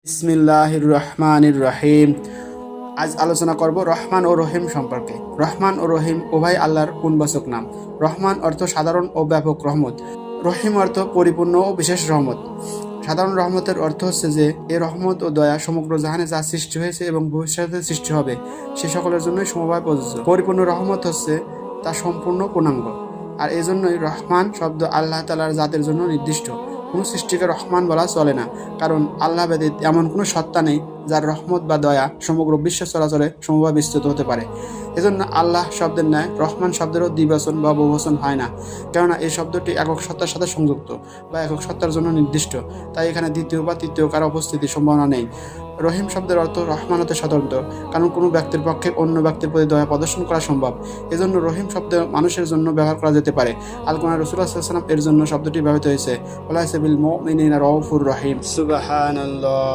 বিসমিল্লাহির রহমানির রহিম। আজ আলোচনা করব রহমান ও রহিম সম্পর্কে। রহমান ও রহিম উভয় আল্লাহর গুণবাচক নাম। রহমান অর্থ সাধারণ ও ব্যাপক রহমত, রহিম অর্থ পরিপূর্ণ ও বিশেষ রহমত। সাধারণ রহমতের অর্থ হচ্ছে যে এ রহমত ও দয়া সমগ্র জাহানে যা সৃষ্টি হয়েছে এবং ভবিষ্যতে সৃষ্টি হবে সে সকলের জন্যই সমভাবে প্রযোজ্য। পরিপূর্ণ রহমত হচ্ছে তা সম্পূর্ণ পূর্ণাঙ্গ, আর এজন্যই রহমান শব্দ আল্লাহ তাআলার জাতের জন্য নির্দিষ্ট। কোনো সৃষ্টিকে রহমান বলা চলে না, কারণ আল্লাহ ব্যতীত এমন কোনো সত্তা নেই যার রহমত বা দয়া সমগ্র বিশ্ব চলাচলে সমভাবে বিস্তৃত হতে পারে। এজন্য আল্লাহ শব্দের ন্যায় রহমান শব্দেরও দ্বিবচন বা বহুবচন হয় না, কেননা এই শব্দটি একক সত্তার সাথে সংযুক্ত বা একক সত্তার জন্য নির্দিষ্ট। তাই এখানে দ্বিতীয় বা তৃতীয় কারো উপস্থিতির সম্ভাবনা নেই। রহিম শব্দের অর্থ রহমান হতে স্বতন্ত্র, কারণ কোনো ব্যক্তির পক্ষে অন্য ব্যক্তির প্রতি দয়া প্রদর্শন করা সম্ভব। এজন্য রহিম শব্দ মানুষের জন্য ব্যবহার করা যেতে পারে। আল কোরআনে রাসূলুল্লাহ সাল্লাল্লাহু আলাইহি ওয়াসাল্লাম এর জন্য শব্দটি ব্যবহৃত হয়েছে। ওয়ালাইসা বিল মুমিনিনা রাউফুর রহিম। সুবহানাল্লাহ।